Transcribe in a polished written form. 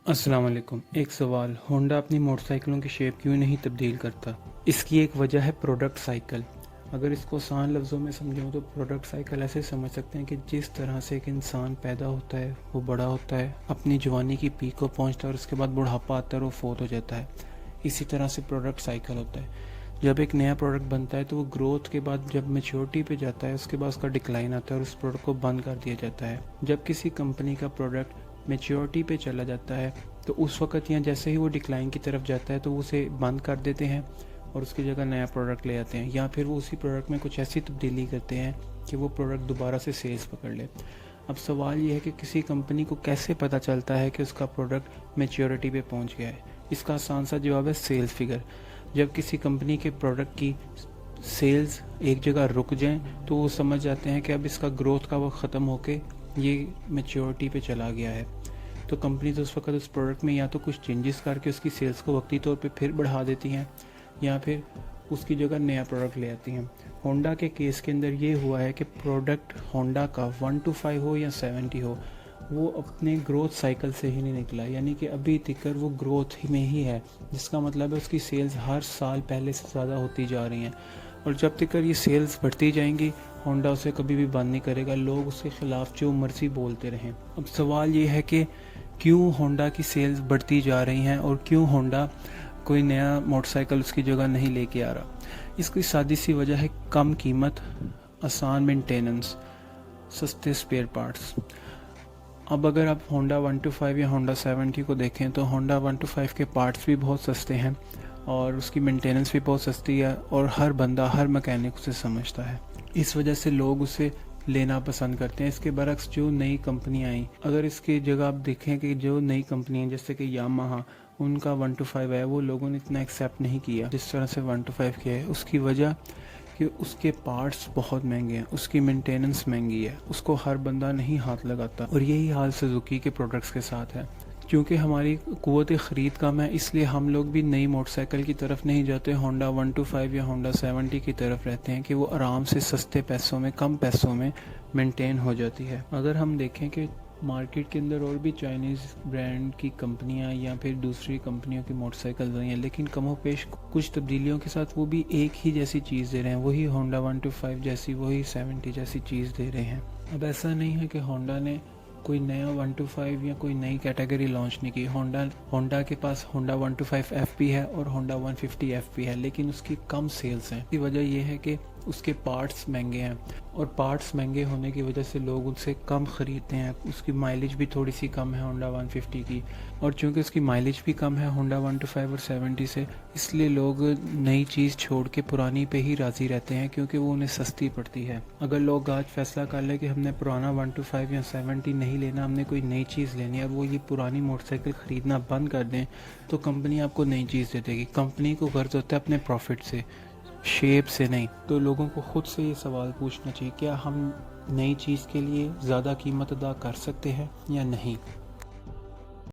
अस्सलाम वालेकुम। एक सवाल, होंडा अपनी मोटरसाइकिलों की शेप क्यों नहीं तब्दील करता? इसकी एक वजह है प्रोडक्ट साइकिल। अगर इसको आसान लफ्ज़ों में समझूं तो प्रोडक्ट साइकिल ऐसे समझ सकते हैं कि जिस तरह से एक इंसान पैदा होता है, वो बड़ा होता है, अपनी जवानी की पीक को पहुंचता है और उसके बाद बुढ़ापा आता है और वो फोत हो जाता है। इसी तरह से प्रोडक्ट साइकिल होता है। जब एक नया प्रोडक्ट बनता है तो वो ग्रोथ के बाद जब मेच्योरिटी पे जाता है उसके बाद उसका डिक्लाइन आता है और उस प्रोडक्ट को बंद कर दिया जाता है। जब किसी कंपनी का प्रोडक्ट मेच्योरिटी पे चला जाता है तो उस वक्त या जैसे ही वो डिक्लाइन की तरफ जाता है तो उसे बंद कर देते हैं और उसकी जगह नया प्रोडक्ट ले आते हैं, या फिर वो उसी प्रोडक्ट में कुछ ऐसी तब्दीली करते हैं कि वो प्रोडक्ट दोबारा से सेल्स पकड़ ले। अब सवाल ये है कि किसी कंपनी को कैसे पता चलता है कि उसका प्रोडक्ट मेच्योरिटी पे पहुंच गया है? इसका आसान सा जवाब है सेल्स फिगर। जब किसी कंपनी के प्रोडक्ट की सेल्स एक जगह रुक जाएं तो वो समझ जाते हैं कि अब इसका ग्रोथ का वक्त ख़त्म होके ये मेच्योरिटी पे चला गया है। तो कंपनी तो उस वक्त उस प्रोडक्ट में या तो कुछ चेंजेस करके उसकी सेल्स को वक्ती तौर पे फिर बढ़ा देती हैं या फिर उसकी जगह नया प्रोडक्ट ले आती हैं। होंडा के केस के अंदर ये हुआ है कि प्रोडक्ट होंडा का 1 to 5 हो या 70 हो, वो अपने ग्रोथ साइकिल से ही नहीं निकला, यानी कि अभी तक वो ग्रोथ ही में ही है, जिसका मतलब है उसकी सेल्स हर साल पहले से ज़्यादा होती जा रही हैं। और जब तक ये सेल्स बढ़ती जाएंगी होंडा उसे कभी भी बंद नहीं करेगा, लोग उसके ख़िलाफ़ जो मर्जी बोलते रहें। अब सवाल ये है कि क्यों होंडा की सेल्स बढ़ती जा रही हैं और क्यों होंडा कोई नया मोटरसाइकिल उसकी जगह नहीं लेके आ रहा? इसकी सादी सी वजह है कम कीमत, आसान मेंटेनेंस, सस्ते स्पेयर पार्ट्स। अब अगर आप होंडा 1 to 5 या होंडा 70 को देखें तो होंडा 1 to 5 के पार्ट्स भी बहुत सस्ते हैं और उसकी मेंटेनेंस भी बहुत सस्ती है और हर बंदा हर मैकेनिक उसे समझता है। इस वजह से लोग उसे लेना पसंद करते हैं। इसके बरक्स जो नई कंपनियाँ आई, अगर इसकी जगह आप देखें कि जो नई कंपनियाँ जैसे कि यामाहा, उनका 1 to 5 है, वो लोगों ने इतना एक्सेप्ट नहीं किया जिस तरह से 1 to 5 किया है। उसकी वजह कि उसके पार्ट्स बहुत महंगे हैं, उसकी मेंटेनेंस महंगी है, उसको हर बंदा नहीं हाथ लगाता। और यही हाल सुजुकी के प्रोडक्ट्स के साथ है। क्योंकि हमारी कुव्वत ख़रीद कम है इसलिए हम लोग भी नई मोटरसाइकिल की तरफ नहीं जाते, होंडा 1 to 5 या होंडा 70 की तरफ रहते हैं कि वो आराम से सस्ते पैसों में, कम पैसों में मेंटेन हो जाती है। अगर हम देखें कि मार्केट के अंदर और भी चाइनीज़ ब्रांड की कंपनियां या फिर दूसरी कंपनियों की मोटरसाइकिल रही हैं, लेकिन कमोपेश कुछ तब्दीलियों के साथ वो भी एक ही जैसी चीज़ दे रहे हैं, वही होंडा 1 to 5 जैसी, वही 70 जैसी चीज़ दे रहे हैं। अब ऐसा नहीं है कि होंडा ने कोई नया 1 to 5 या कोई नई कैटेगरी लॉन्च नहीं की। होंडा के पास होंडा 1 to 5 FP है और होंडा 150 FP है, लेकिन उसकी कम सेल्स हैं। इसकी वजह यह है कि उसके पार्ट्स महंगे हैं और पार्ट्स महंगे होने की वजह से लोग उससे कम ख़रीदते हैं। उसकी माइलेज भी थोड़ी सी कम है होंडा 150 की, और चूँकि उसकी माइलेज भी कम है होंडा 1 to 5 और 70 से, इसलिए लोग नई चीज़ छोड़ के पुरानी पे ही राज़ी रहते हैं क्योंकि वो उन्हें सस्ती पड़ती है। अगर लोग आज फैसला कर लें कि हमने पुराना 1 to 5 या 70 नहीं लेना, हमने कोई नई चीज़ लेनी है, और वो ये पुरानी मोटरसाइकिल ख़रीदना बंद कर दें तो कंपनी आपको नई चीज़ दे देगी। कंपनी को गर्ज होता है अपने प्रॉफिट से, शेप से नहीं। तो लोगों को खुद से ये सवाल पूछना चाहिए, क्या हम नई चीज़ के लिए ज़्यादा कीमत अदा कर सकते हैं या नहीं।